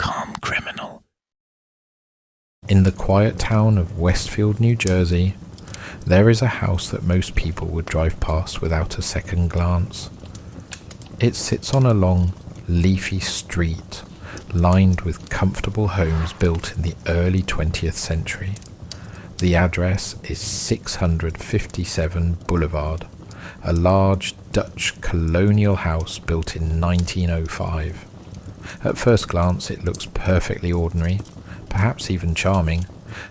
calm criminal. In the quiet town of Westfield, New Jersey, there is a house that most people would drive past without a second glance. It sits on a long, leafy street lined with comfortable homes built in the early 20th century. The address is 657 Boulevard, a large Dutch colonial house built in 1905. At first glance it looks perfectly ordinary, perhaps even charming,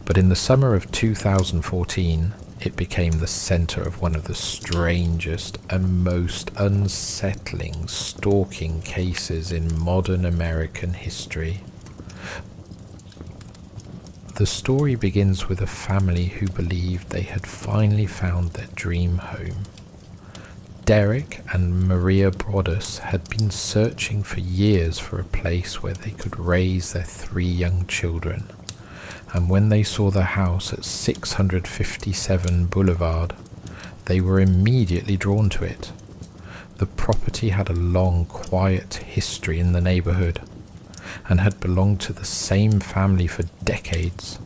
but in the summer of 2014 it became the centre of one of the strangest and most unsettling stalking cases in modern American history. The story begins with a family who believed they had finally found their dream home. Derek and Maria Broaddus had been searching for years for a place where they could raise their 3 young children, and when they saw the house at 657 Boulevard, they were immediately drawn to it. The property had a long, quiet history in the neighbourhood, and had belonged to the same family for decades.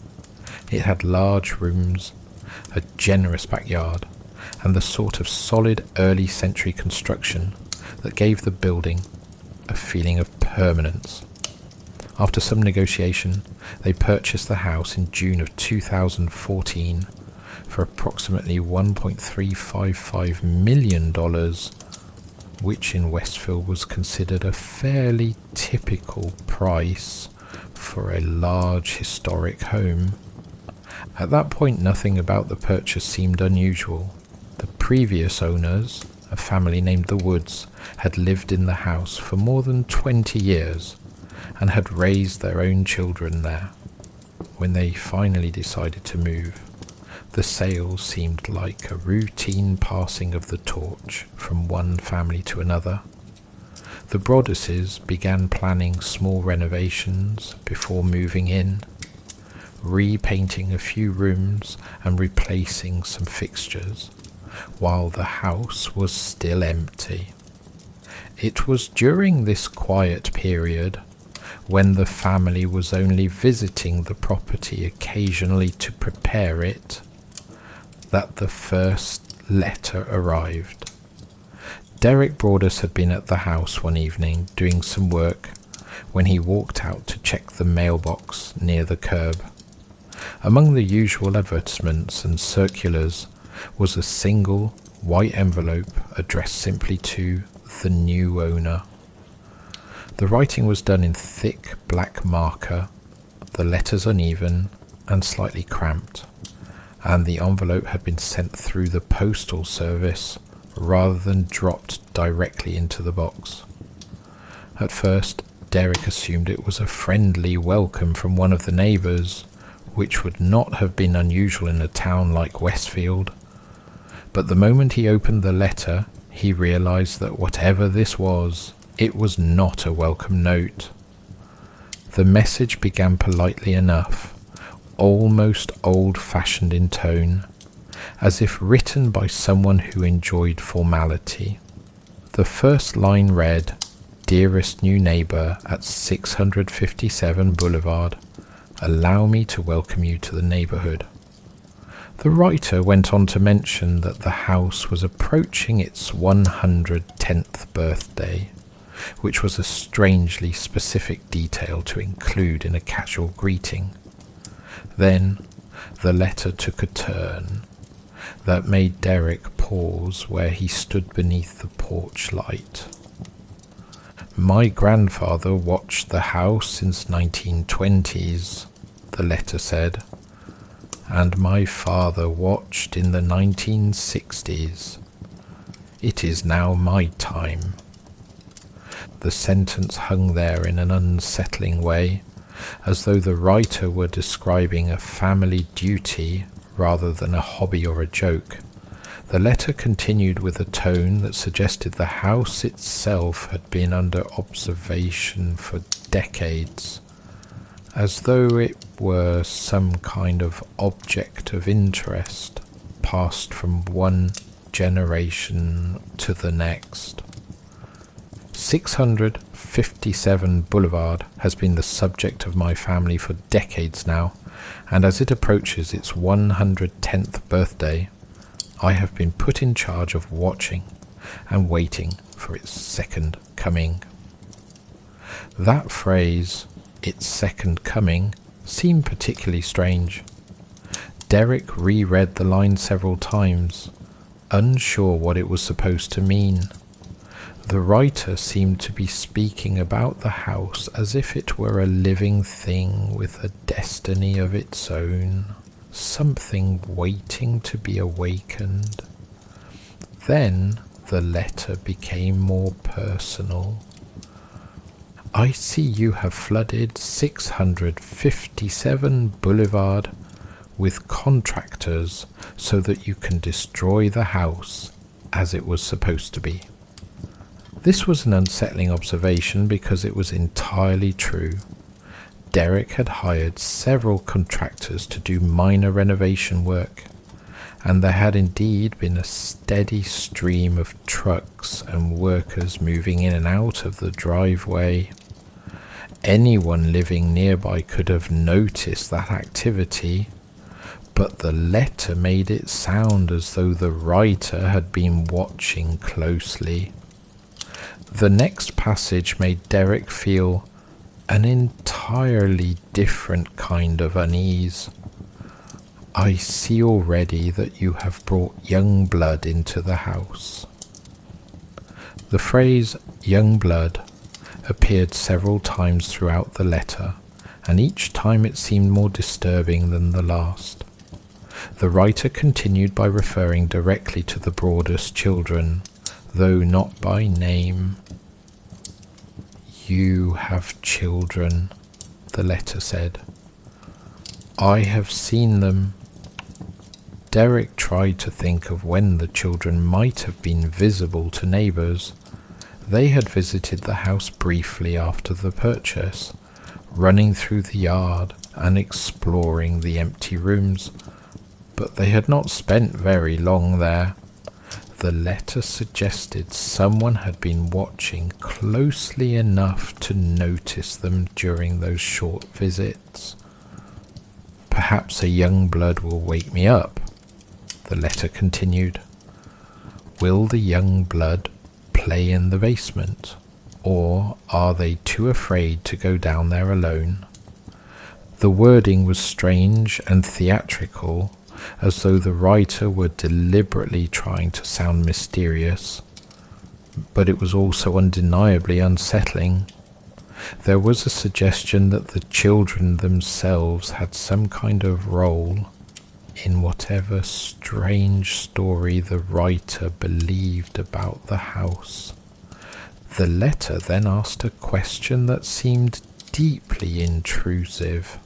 It had large rooms, a generous backyard, and the sort of solid early century construction that gave the building a feeling of permanence. After some negotiation, they purchased the house in June of 2014 for approximately $1.355 million, which in Westfield was considered a fairly typical price for a large historic home. At that point, nothing about the purchase seemed unusual. The previous owners, a family named the Woods, had lived in the house for more than 20 years and had raised their own children there. When they finally decided to move, the sale seemed like a routine passing of the torch from one family to another. The Broadduses began planning small renovations before moving in, repainting a few rooms and replacing some fixtures, while the house was still empty. It was during this quiet period, when the family was only visiting the property occasionally to prepare it, that the first letter arrived. Derek Broaddus had been at the house one evening doing some work when he walked out to check the mailbox near the curb. Among the usual advertisements and circulars was a single white envelope addressed simply to the new owner. The writing was done in thick black marker, the letters uneven and slightly cramped, and the envelope had been sent through the postal service rather than dropped directly into the box. At first, Derek assumed it was a friendly welcome from one of the neighbours, which would not have been unusual in a town like Westfield. But the moment he opened the letter, he realised that whatever this was, it was not a welcome note. The message began politely enough, almost old-fashioned in tone, as if written by someone who enjoyed formality. The first line read, "Dearest new neighbour at 657 Boulevard, allow me to welcome you to the neighbourhood." The writer went on to mention that the house was approaching its 110th birthday, which was a strangely specific detail to include in a casual greeting. Then the letter took a turn that made Derek pause where he stood beneath the porch light. "My grandfather watched the house since 1920s, the letter said, "and my father watched in the 1960s. It is now my time." The sentence hung there in an unsettling way, as though the writer were describing a family duty rather than a hobby or a joke. The letter continued with a tone that suggested the house itself had been under observation for decades, as though it were some kind of object of interest passed from one generation to the next. 657 Boulevard has been the subject of my family for decades now, and as it approaches its 110th birthday, I have been put in charge of watching and waiting for its second coming. That phrase, its second coming, seemed particularly strange. Derek reread the line several times, unsure what it was supposed to mean. The writer seemed to be speaking about the house as if it were a living thing with a destiny of its own, something waiting to be awakened. Then the letter became more personal. I see you have flooded 657 Boulevard with contractors so that you can destroy the house as it was supposed to be. This was an unsettling observation because it was entirely true. Derek had hired several contractors to do minor renovation work, and there had indeed been a steady stream of trucks and workers moving in and out of the driveway. Anyone living nearby could have noticed that activity, but the letter made it sound as though the writer had been watching closely. The next passage made Derek feel an entirely different kind of unease. I see already that you have brought young blood into the house. The phrase young blood appeared several times throughout the letter, and each time it seemed more disturbing than the last. The writer continued by referring directly to the Broadus children, though not by name. You have children, the letter said. I have seen them. Derek tried to think of when the children might have been visible to neighbours. They had visited the house briefly after the purchase, running through the yard and exploring the empty rooms, but they had not spent very long there. The letter suggested someone had been watching closely enough to notice them during those short visits. Perhaps a young blood will wake me up, the letter continued. Will the young blood play in the basement, or are they too afraid to go down there alone? The wording was strange and theatrical, as though the writer were deliberately trying to sound mysterious, but it was also undeniably unsettling. There was a suggestion that the children themselves had some kind of role in whatever strange story the writer believed about the house. The letter then asked a question that seemed deeply intrusive.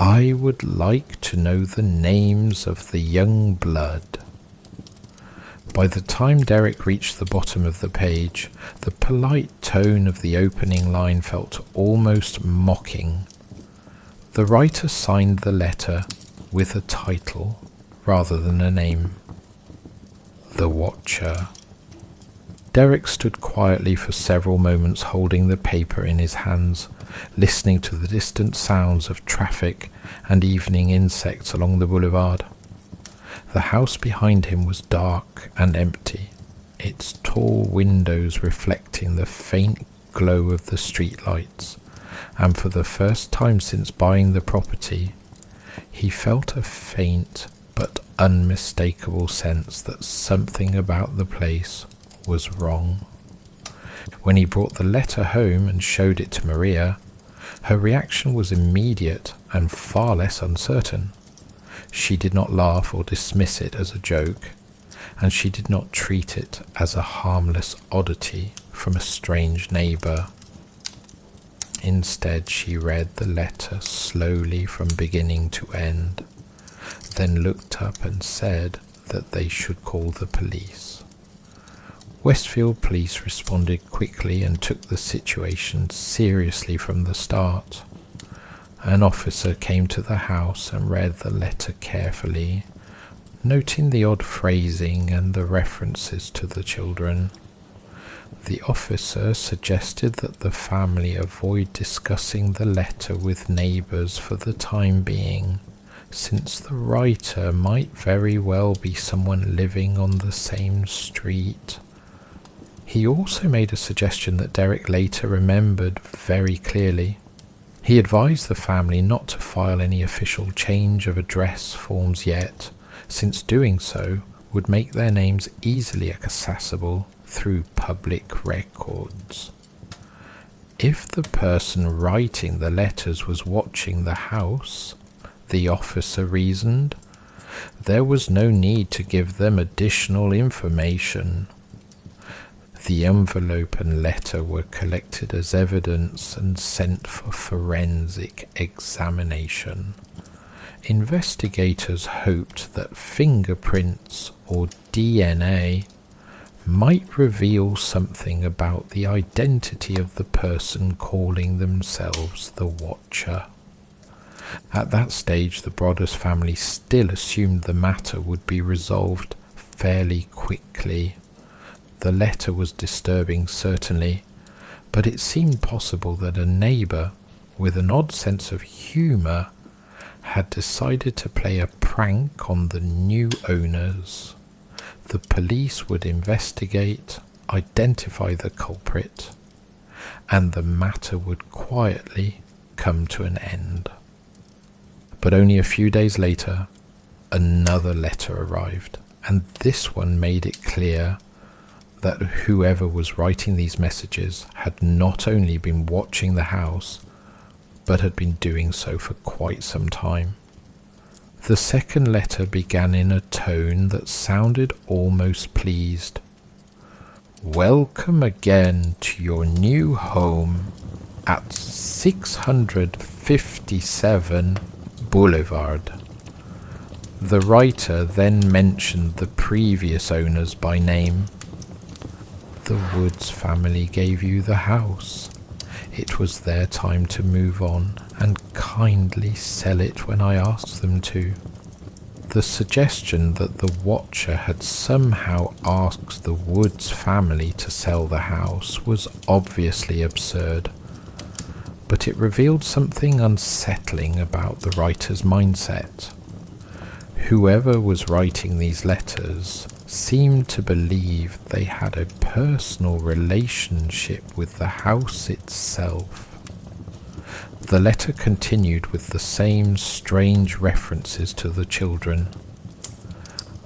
I would like to know the names of the young blood. By the time Derek reached the bottom of the page, the polite tone of the opening line felt almost mocking. The writer signed the letter with a title rather than a name. The Watcher. Derek stood quietly for several moments holding the paper in his hands, listening to the distant sounds of traffic and evening insects along the boulevard. The house behind him was dark and empty, its tall windows reflecting the faint glow of the streetlights, and for the first time since buying the property, he felt a faint but unmistakable sense that something about the place was wrong. When he brought the letter home and showed it to Maria, her reaction was immediate and far less uncertain. She did not laugh or dismiss it as a joke, and she did not treat it as a harmless oddity from a strange neighbour. Instead, she read the letter slowly from beginning to end, then looked up and said that they should call the police. Westfield police responded quickly and took the situation seriously from the start. An officer came to the house and read the letter carefully, noting the odd phrasing and the references to the children. The officer suggested that the family avoid discussing the letter with neighbours for the time being, since the writer might very well be someone living on the same street. He also made a suggestion that Derek later remembered very clearly. He advised the family not to file any official change of address forms yet, since doing so would make their names easily accessible through public records. If the person writing the letters was watching the house, the officer reasoned, there was no need to give them additional information. The envelope and letter were collected as evidence and sent for forensic examination. Investigators hoped that fingerprints or DNA might reveal something about the identity of the person calling themselves the Watcher. At that stage, the Broaddus family still assumed the matter would be resolved fairly quickly. The letter was disturbing, certainly, but it seemed possible that a neighbour, with an odd sense of humour, had decided to play a prank on the new owners. The police would investigate, identify the culprit, and the matter would quietly come to an end. But only a few days later, another letter arrived, and this one made it clear that whoever was writing these messages had not only been watching the house, but had been doing so for quite some time. The second letter began in a tone that sounded almost pleased. "Welcome again to your new home at 657 Boulevard." The writer then mentioned the previous owners by name. "The Woods family gave you the house. It was their time to move on and kindly sell it when I asked them to." The suggestion that the Watcher had somehow asked the Woods family to sell the house was obviously absurd, but it revealed something unsettling about the writer's mindset. Whoever was writing these letters seemed to believe they had a personal relationship with the house itself. The letter continued with the same strange references to the children.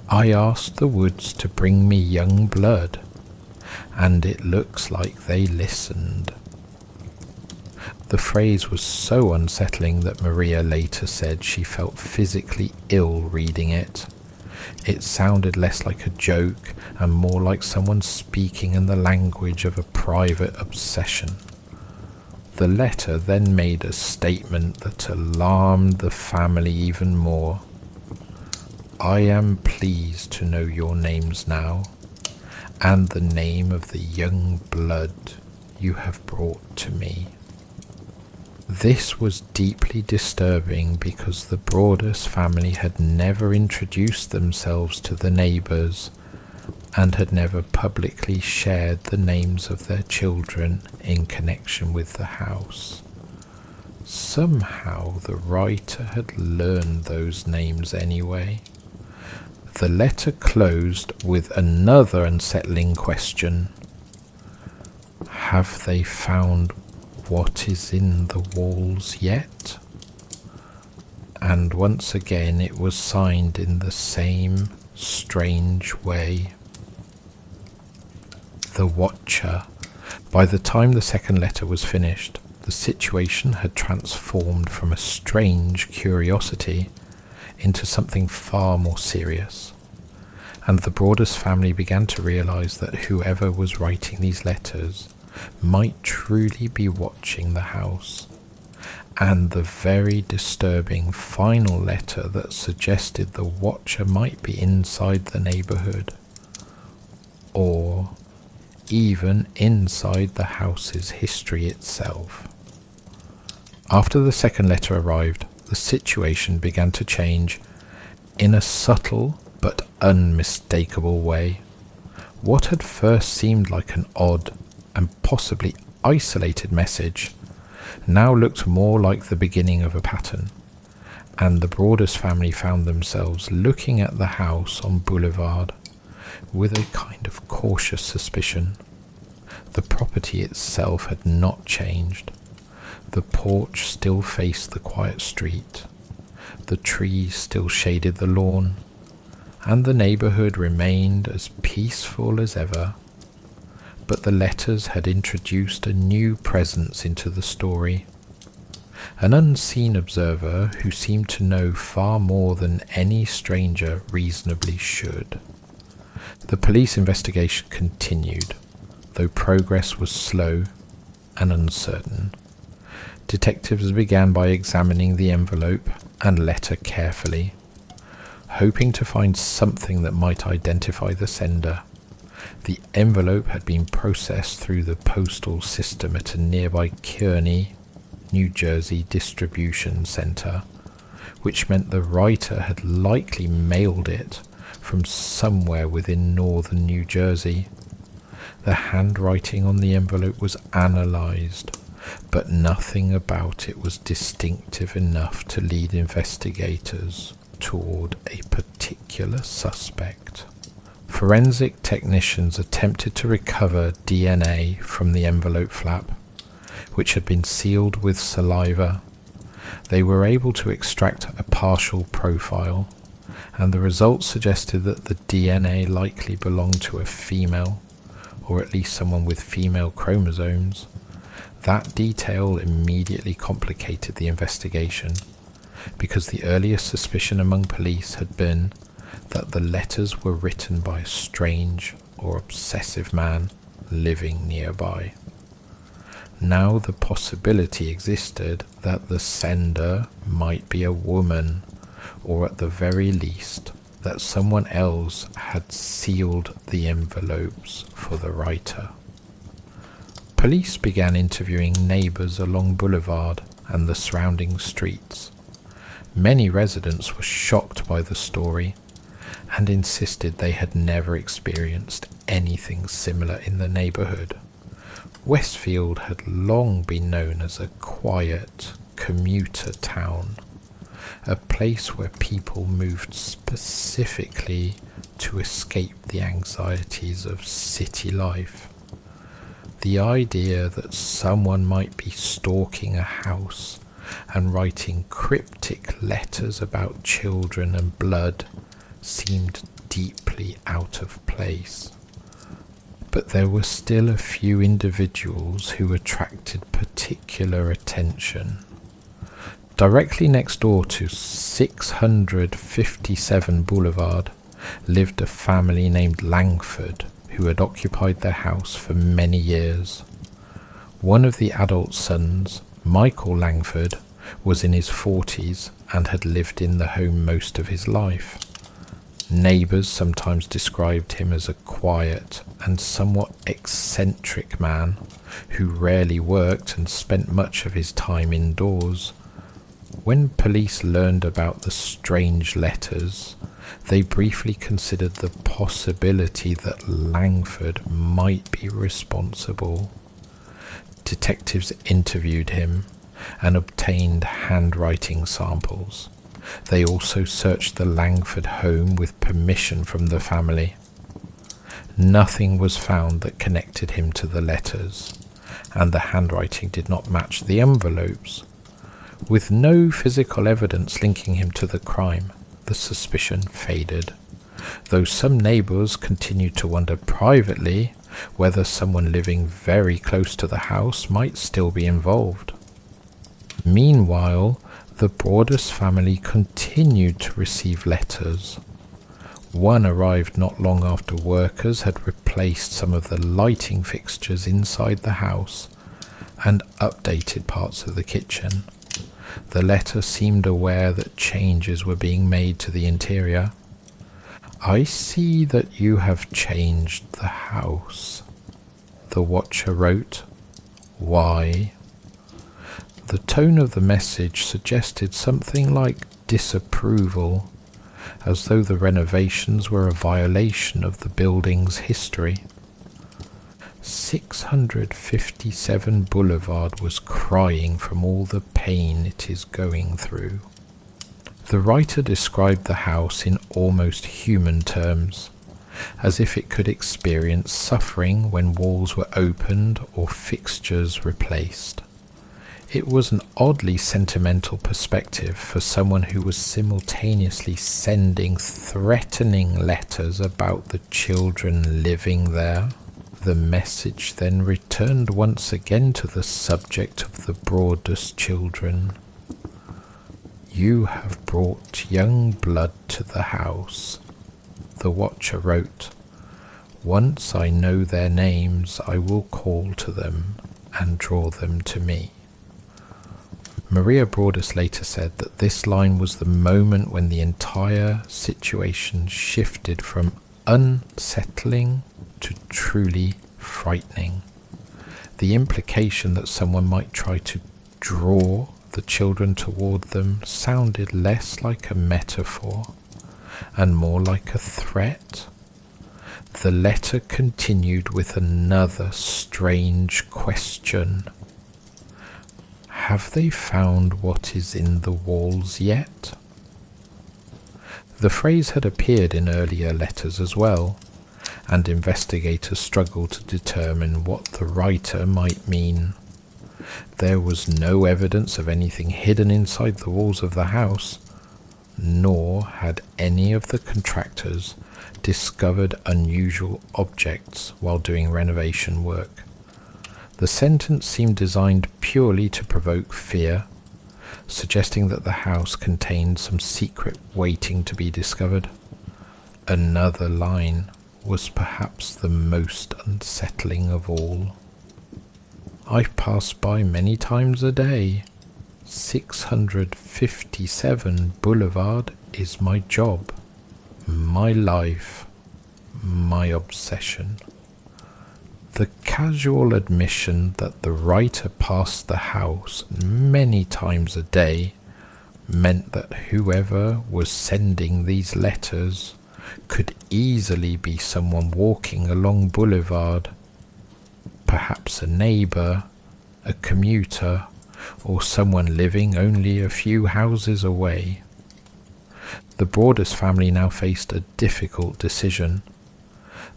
"I asked the Woods to bring me young blood, and it looks like they listened." The phrase was so unsettling that Maria later said she felt physically ill reading it. It sounded less like a joke and more like someone speaking in the language of a private obsession. The letter then made a statement that alarmed the family even more. "I am pleased to know your names now, and the name of the young blood you have brought to me." This was deeply disturbing because the Broaddus family had never introduced themselves to the neighbours and had never publicly shared the names of their children in connection with the house. Somehow the writer had learned those names anyway. The letter closed with another unsettling question. Have they found what is in the walls yet? And once again it was signed in the same strange way. The Watcher. By the time the second letter was finished, the situation had transformed from a strange curiosity into something far more serious, and the Broaddus family began to realize that whoever was writing these letters might truly be watching the house, and the very disturbing final letter that suggested the Watcher might be inside the neighborhood, or even inside the house's history itself. After the second letter arrived, the situation began to change in a subtle but unmistakable way. What had first seemed like an odd and possibly isolated message now looked more like the beginning of a pattern, and the Broadus family found themselves looking at the house on Boulevard with a kind of cautious suspicion. The property itself had not changed. The porch still faced the quiet street. The trees still shaded the lawn, and the neighbourhood remained as peaceful as ever. But the letters had introduced a new presence into the story. An unseen observer who seemed to know far more than any stranger reasonably should. The police investigation continued, though progress was slow and uncertain. Detectives began by examining the envelope and letter carefully, hoping to find something that might identify the sender. The envelope had been processed through the postal system at a nearby Kearney, New Jersey distribution center, which meant the writer had likely mailed it from somewhere within northern New Jersey. The handwriting on the envelope was analyzed, but nothing about it was distinctive enough to lead investigators toward a particular suspect. Forensic technicians attempted to recover DNA from the envelope flap, which had been sealed with saliva. They were able to extract a partial profile, and the results suggested that the DNA likely belonged to a female, or at least someone with female chromosomes. That detail immediately complicated the investigation, because the earliest suspicion among police had been that the letters were written by a strange or obsessive man living nearby. Now the possibility existed that the sender might be a woman, or at the very least that someone else had sealed the envelopes for the writer. Police began interviewing neighbours along Boulevard and the surrounding streets. Many residents were shocked by the story and insisted they had never experienced anything similar in the neighbourhood. Westfield had long been known as a quiet commuter town, a place where people moved specifically to escape the anxieties of city life. The idea that someone might be stalking a house and writing cryptic letters about children and blood seemed deeply out of place. But there were still a few individuals who attracted particular attention. Directly next door to 657 Boulevard lived a family named Langford, who had occupied their house for many years. One of the adult sons, Michael Langford, was in his 40s and had lived in the home most of his life. Neighbours sometimes described him as a quiet and somewhat eccentric man who rarely worked and spent much of his time indoors. When police learned about the strange letters, they briefly considered the possibility that Langford might be responsible. Detectives interviewed him and obtained handwriting samples. They also searched the Langford home with permission from the family. Nothing was found that connected him to the letters, and the handwriting did not match the envelopes. With no physical evidence linking him to the crime, the suspicion faded, though some neighbours continued to wonder privately whether someone living very close to the house might still be involved. Meanwhile, the Broadus family continued to receive letters. One arrived not long after workers had replaced some of the lighting fixtures inside the house and updated parts of the kitchen. The letter seemed aware that changes were being made to the interior. "I see that you have changed the house," the watcher wrote. "Why?" The tone of the message suggested something like disapproval, as though the renovations were a violation of the building's history. 657 Boulevard was crying from all the pain it is going through. The writer described the house in almost human terms, as if it could experience suffering when walls were opened or fixtures replaced. It was an oddly sentimental perspective for someone who was simultaneously sending threatening letters about the children living there. The message then returned once again to the subject of the Broadus children. "You have brought young blood to the house," the Watcher wrote. "Once I know their names, I will call to them and draw them to me." Maria Broadus later said that this line was the moment when the entire situation shifted from unsettling to truly frightening. The implication that someone might try to draw the children toward them sounded less like a metaphor and more like a threat. The letter continued with another strange question. Have they found what is in the walls yet? The phrase had appeared in earlier letters as well, and investigators struggled to determine what the writer might mean. There was no evidence of anything hidden inside the walls of the house, nor had any of the contractors discovered unusual objects while doing renovation work. The sentence seemed designed purely to provoke fear, suggesting that the house contained some secret waiting to be discovered. Another line was perhaps the most unsettling of all. "I pass by many times a day. 657 Boulevard is my job, my life, my obsession." The casual admission that the writer passed the house many times a day meant that whoever was sending these letters could easily be someone walking along Boulevard, perhaps a neighbour, a commuter, or someone living only a few houses away. The Broadus family now faced a difficult decision.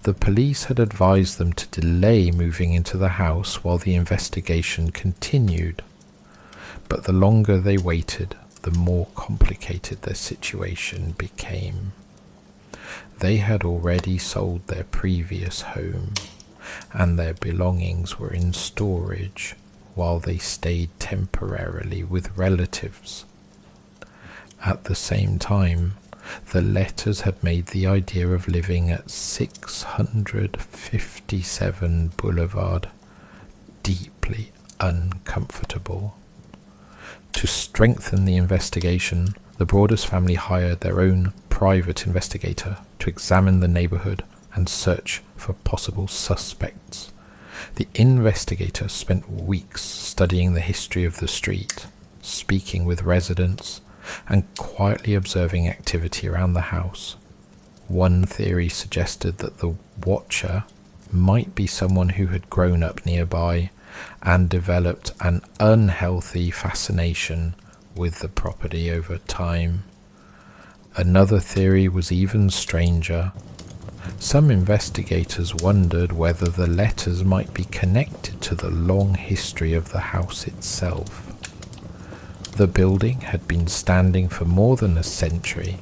The police had advised them to delay moving into the house while the investigation continued, but the longer they waited, the more complicated their situation became. They had already sold their previous home, and their belongings were in storage while they stayed temporarily with relatives. At the same time, the letters had made the idea of living at 657 Boulevard deeply uncomfortable. To strengthen the investigation, the Broadus family hired their own private investigator to examine the neighbourhood and search for possible suspects. The investigator spent weeks studying the history of the street, speaking with residents, and quietly observing activity around the house. One theory suggested that the Watcher might be someone who had grown up nearby and developed an unhealthy fascination with the property over time. Another theory was even stranger. Some investigators wondered whether the letters might be connected to the long history of the house itself. The building had been standing for more than a century,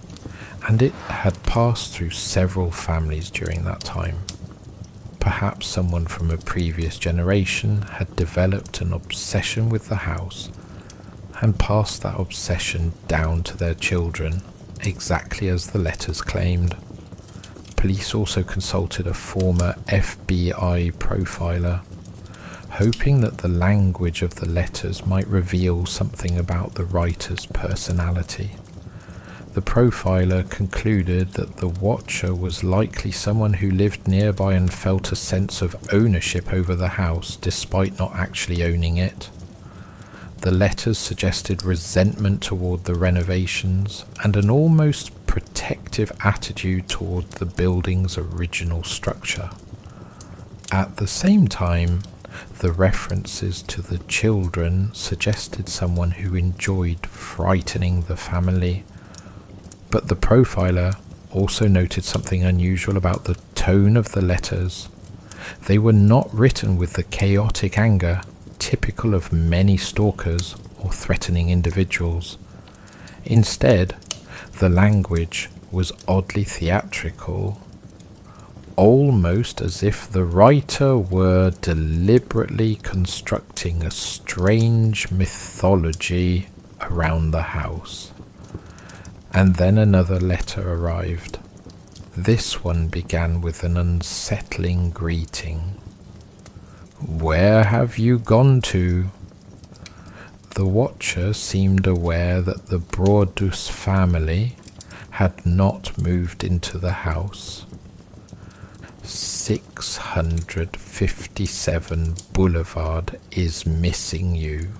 and it had passed through several families during that time. Perhaps someone from a previous generation had developed an obsession with the house and passed that obsession down to their children, exactly as the letters claimed. Police also consulted a former FBI profiler, hoping that the language of the letters might reveal something about the writer's personality. The profiler concluded that the Watcher was likely someone who lived nearby and felt a sense of ownership over the house despite not actually owning it. The letters suggested resentment toward the renovations and an almost protective attitude toward the building's original structure. At the same time, the references to the children suggested someone who enjoyed frightening the family, but the profiler also noted something unusual about the tone of the letters. They were not written with the chaotic anger typical of many stalkers or threatening individuals. Instead, the language was oddly theatrical, almost as if the writer were deliberately constructing a strange mythology around the house. And then another letter arrived. This one began with an unsettling greeting. "Where have you gone to?" The watcher seemed aware that the Brodus family had not moved into the house. 657 Boulevard is missing you.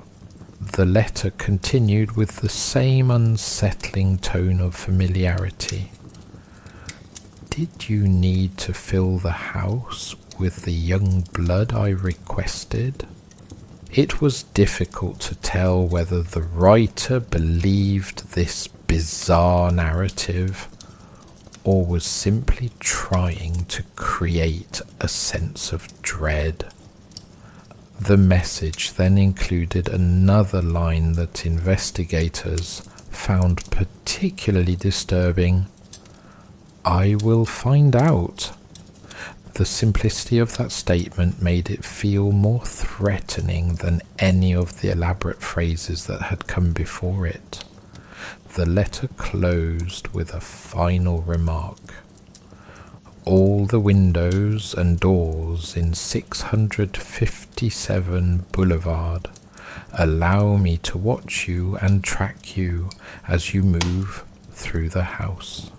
The letter continued with the same unsettling tone of familiarity. "Did you need to fill the house with the young blood I requested?" It was difficult to tell whether the writer believed this bizarre narrative or was simply trying to create a sense of dread. The message then included another line that investigators found particularly disturbing. "I will find out." The simplicity of that statement made it feel more threatening than any of the elaborate phrases that had come before it. The letter closed with a final remark. "All the windows and doors in 657 Boulevard allow me to watch you and track you as you move through the house."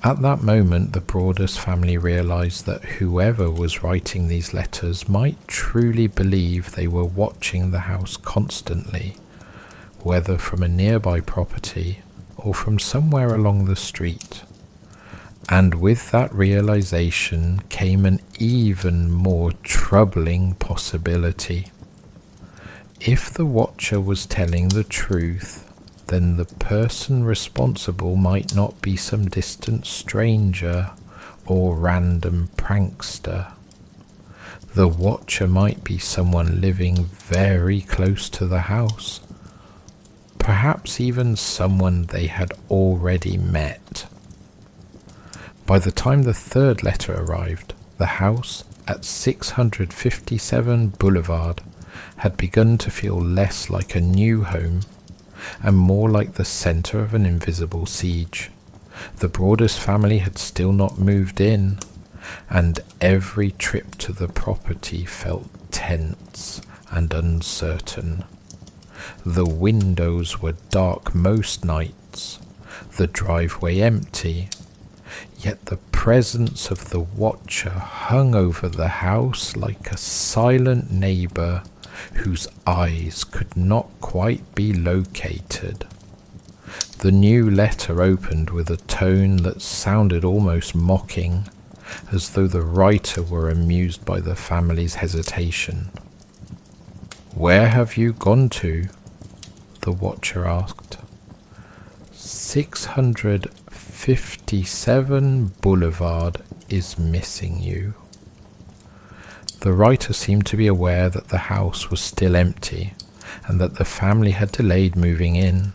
At that moment, the Brodus family realized that whoever was writing these letters might truly believe they were watching the house constantly, whether from a nearby property or from somewhere along the street. And with that realization came an even more troubling possibility. If the watcher was telling the truth, then the person responsible might not be some distant stranger or random prankster. The watcher might be someone living very close to the house, perhaps even someone they had already met. By the time the third letter arrived, the house at 657 Boulevard had begun to feel less like a new home and more like the center of an invisible siege. The Brodus family had still not moved in, and every trip to the property felt tense and uncertain. The windows were dark most nights, the driveway empty, yet the presence of the watcher hung over the house like a silent neighbor whose eyes could not quite be located. The new letter opened with a tone that sounded almost mocking, as though the writer were amused by the family's hesitation. "Where have you gone to?" the watcher asked. 657 Boulevard is missing you." The writer seemed to be aware that the house was still empty and that the family had delayed moving in.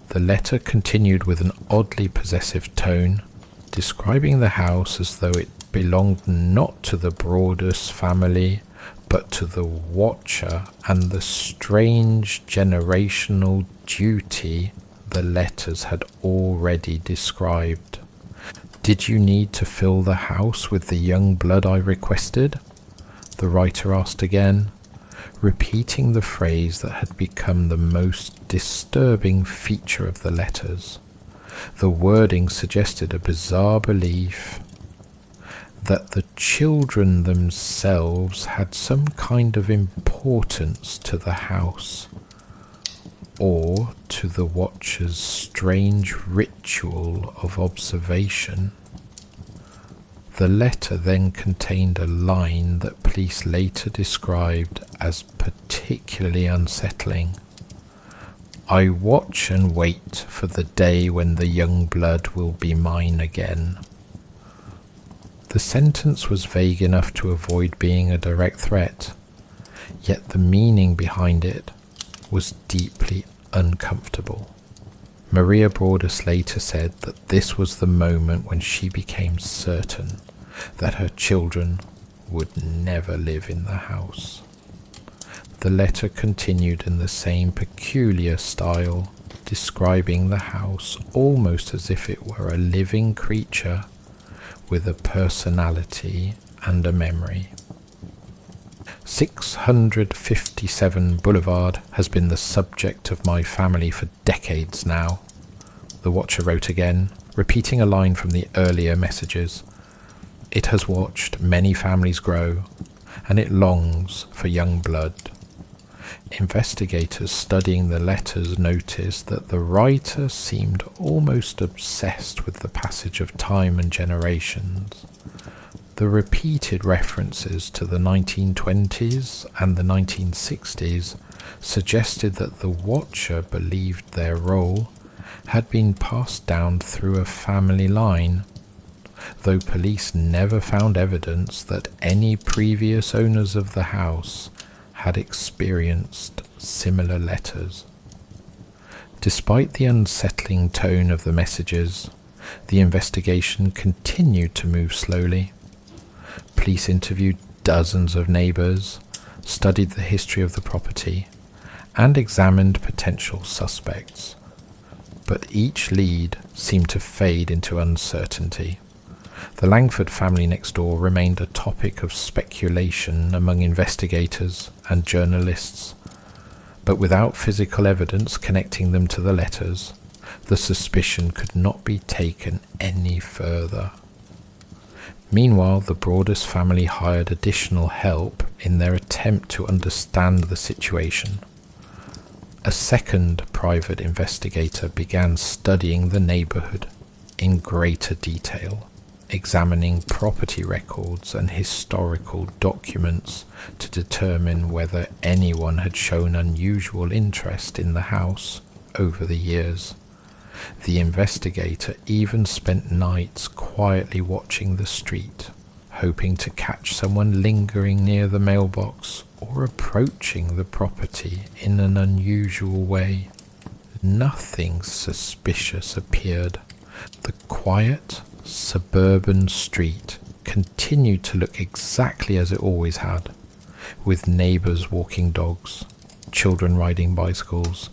The letter continued with an oddly possessive tone, describing the house as though it belonged not to the Brodus family, but to the watcher, and the strange generational duty the letters had already described. "Did you need to fill the house with the young blood I requested?" the writer asked again, repeating the phrase that had become the most disturbing feature of the letters. The wording suggested a bizarre belief that the children themselves had some kind of importance to the house, or to the Watcher's strange ritual of observation. The letter then contained a line that police later described as particularly unsettling. "I watch and wait for the day when the young blood will be mine again." The sentence was vague enough to avoid being a direct threat, yet the meaning behind it was deeply uncomfortable. Maria Broadus later said that this was the moment when she became certain that her children would never live in the house. The letter continued in the same peculiar style, describing the house almost as if it were a living creature with a personality and a memory. 657 Boulevard has been the subject of my family for decades now, the Watcher wrote again, repeating a line from the earlier messages. It has watched many families grow, and it longs for young blood. Investigators studying the letters noticed that the writer seemed almost obsessed with the passage of time and generations. The repeated references to the 1920s and the 1960s suggested that the Watcher believed their role had been passed down through a family line, though police never found evidence that any previous owners of the house had experienced similar letters. Despite the unsettling tone of the messages, the investigation continued to move slowly. Police interviewed dozens of neighbours, studied the history of the property, and examined potential suspects. But each lead seemed to fade into uncertainty. The Langford family next door remained a topic of speculation among investigators and journalists, but without physical evidence connecting them to the letters, the suspicion could not be taken any further. Meanwhile, the Broadus family hired additional help in their attempt to understand the situation. A second private investigator began studying the neighbourhood in greater detail, examining property records and historical documents to determine whether anyone had shown unusual interest in the house over the years. The investigator even spent nights quietly watching the street, hoping to catch someone lingering near the mailbox or approaching the property in an unusual way. Nothing suspicious appeared. The quiet, suburban street continued to look exactly as it always had, with neighbours walking dogs, children riding bicycles,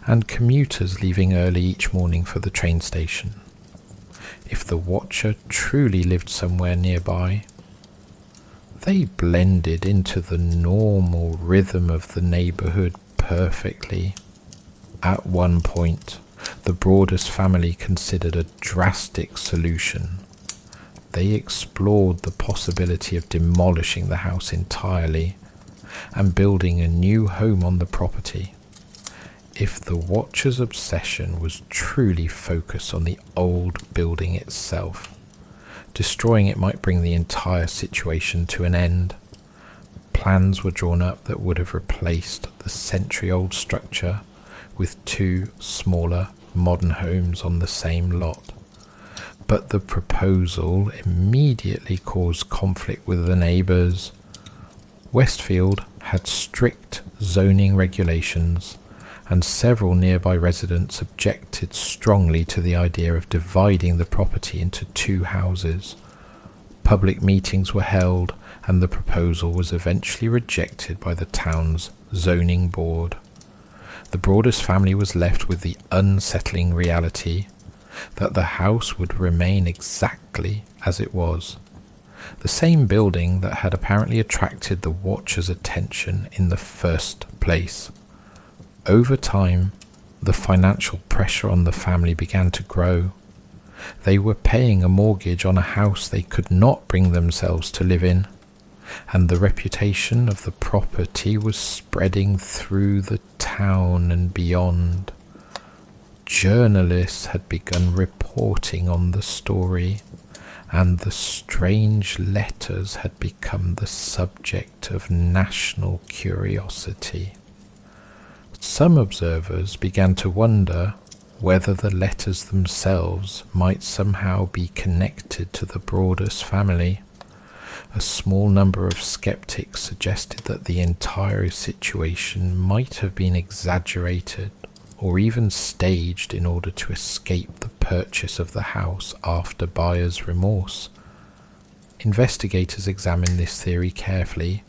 and commuters leaving early each morning for the train station. If the Watcher truly lived somewhere nearby, they blended into the normal rhythm of the neighbourhood perfectly. At one point, the Broadus family considered a drastic solution. They explored the possibility of demolishing the house entirely and building a new home on the property. If the Watcher's obsession was truly focused on the old building itself, destroying it might bring the entire situation to an end. Plans were drawn up that would have replaced the century-old structure with two smaller modern homes on the same lot. But the proposal immediately caused conflict with the neighbours. Westfield had strict zoning regulations, and several nearby residents objected strongly to the idea of dividing the property into two houses. Public meetings were held, and the proposal was eventually rejected by the town's zoning board. The Broadus family was left with the unsettling reality that the house would remain exactly as it was, the same building that had apparently attracted the Watcher's attention in the first place. Over time, the financial pressure on the family began to grow. They were paying a mortgage on a house they could not bring themselves to live in, and the reputation of the property was spreading through the town and beyond. journalists had begun reporting on the story, and the strange letters had become the subject of national curiosity. Some observers began to wonder whether the letters themselves might somehow be connected to the Broadus family. A small number of skeptics suggested that the entire situation might have been exaggerated or even staged in order to escape the purchase of the house after buyer's remorse. Investigators examined this theory carefully,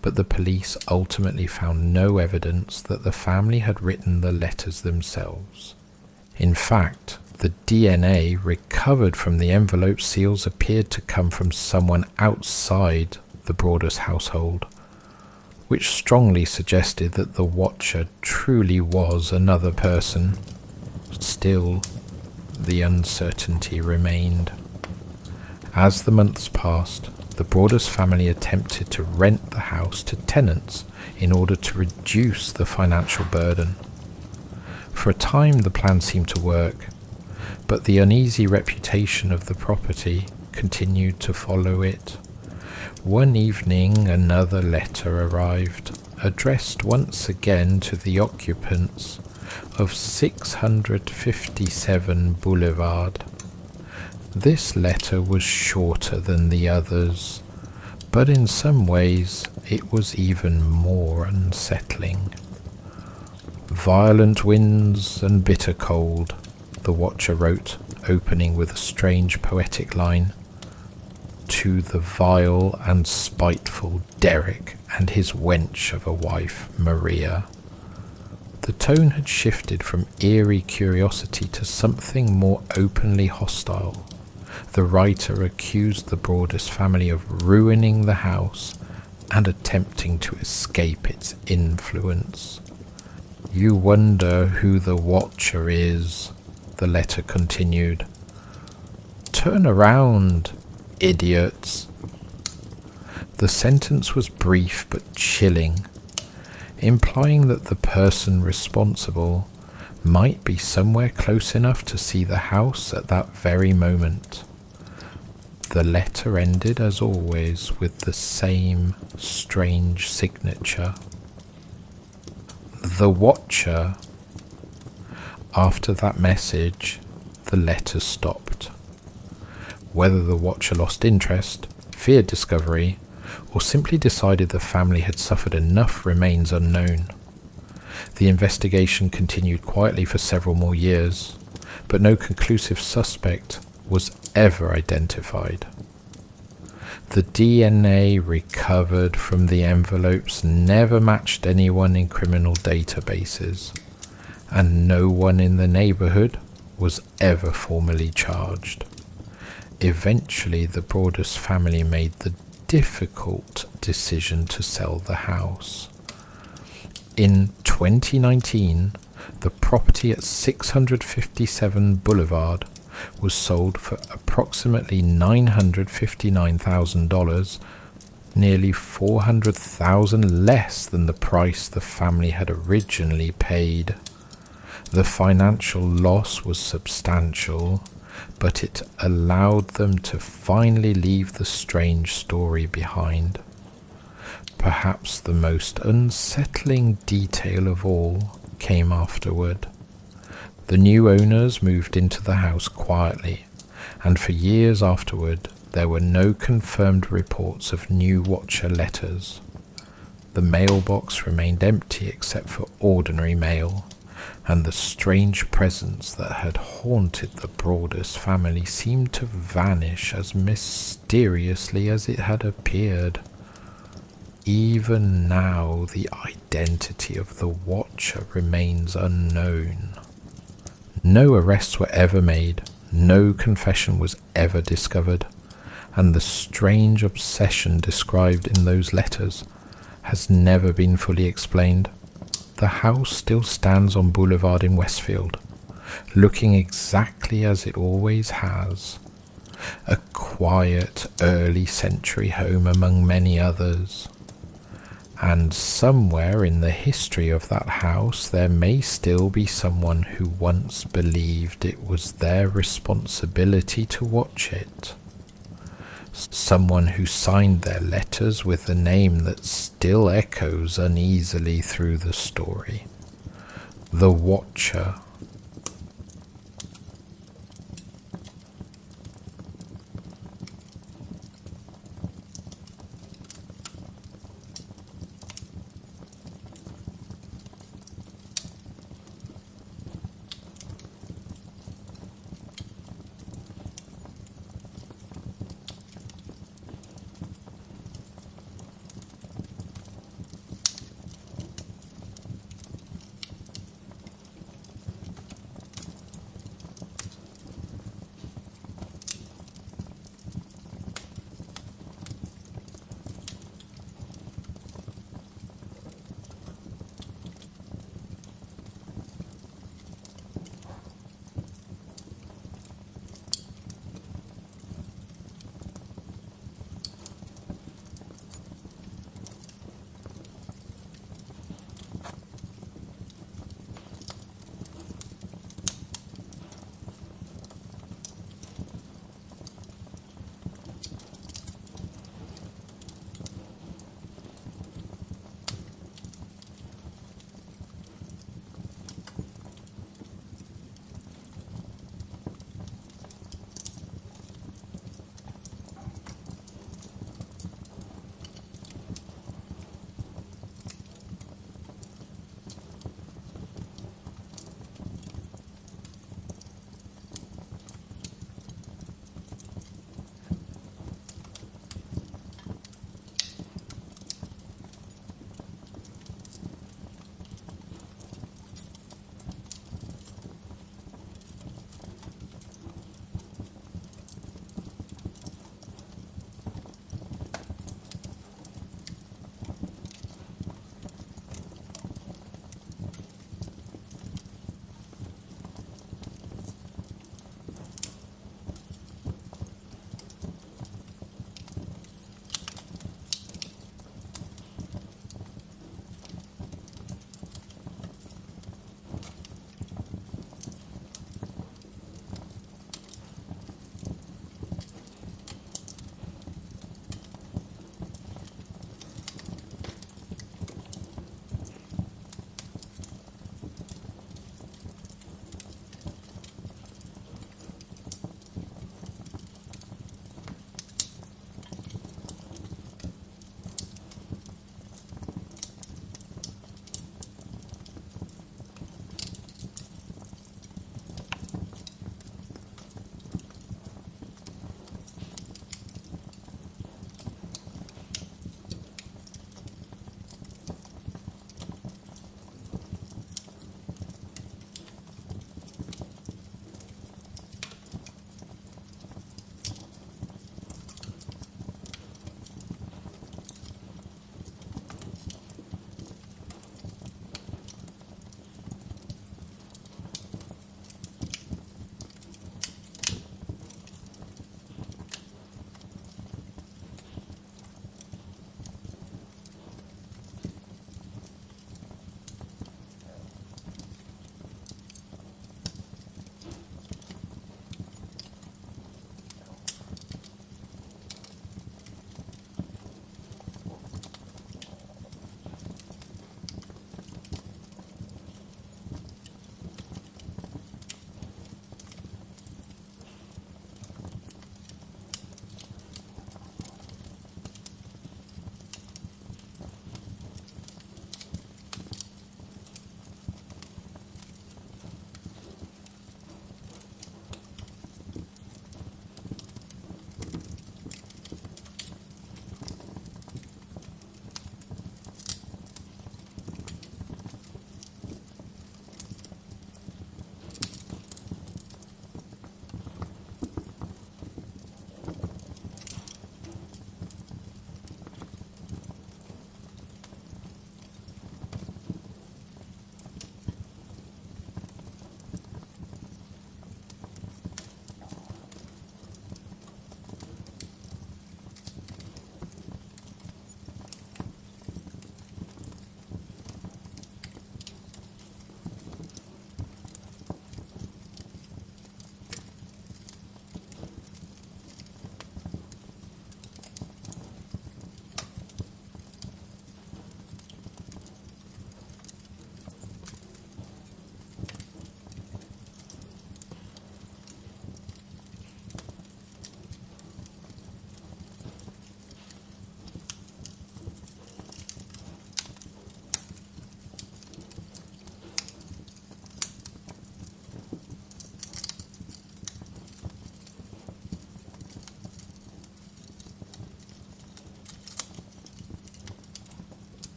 but the police ultimately found no evidence that the family had written the letters themselves. In fact, the DNA recovered from the envelope seals appeared to come from someone outside the Broadus household, which strongly suggested that the Watcher truly was another person. Still, the uncertainty remained. As the months passed, the Broadus family attempted to rent the house to tenants in order to reduce the financial burden. For a time the plan seemed to work, but the uneasy reputation of the property continued to follow it. One evening another letter arrived, addressed once again to the occupants of 657 Boulevard. This letter was shorter than the others, but in some ways it was even more unsettling. "Violent winds and bitter cold," the Watcher wrote, opening with a strange poetic line. "To the vile and spiteful Derek and his wench of a wife, Maria." The tone had shifted from eerie curiosity to something more openly hostile. The writer accused the Broadus family of ruining the house and attempting to escape its influence. "You wonder who the Watcher is," the letter continued. "Turn around, idiots." The sentence was brief but chilling, implying that the person responsible might be somewhere close enough to see the house at that very moment. The letter ended, as always, with the same strange signature. The Watcher. After that message, the letter stopped. Whether the Watcher lost interest, feared discovery, or simply decided the family had suffered enough remains unknown. The investigation continued quietly for several more years, but no conclusive suspect was ever identified. The DNA recovered from the envelopes never matched anyone in criminal databases, and no one in the neighborhood was ever formally charged. Eventually, the Broadus family made the difficult decision to sell the house. In 2019, the property at 657 Boulevard was sold for approximately $959,000, nearly $400,000 less than the price the family had originally paid. The financial loss was substantial, but it allowed them to finally leave the strange story behind. Perhaps the most unsettling detail of all came afterward. The new owners moved into the house quietly, and for years afterward there were no confirmed reports of new Watcher letters. The mailbox remained empty except for ordinary mail, and the strange presence that had haunted the Broadus family seemed to vanish as mysteriously as it had appeared. Even now, the identity of the Watcher remains unknown. No arrests were ever made, no confession was ever discovered, and the strange obsession described in those letters has never been fully explained. The house still stands on Boulevard in Westfield, looking exactly as it always has. A quiet, early-century home among many others. And somewhere in the history of that house there may still be someone who once believed it was their responsibility to watch it. Someone who signed their letters with a name that still echoes uneasily through the story. The Watcher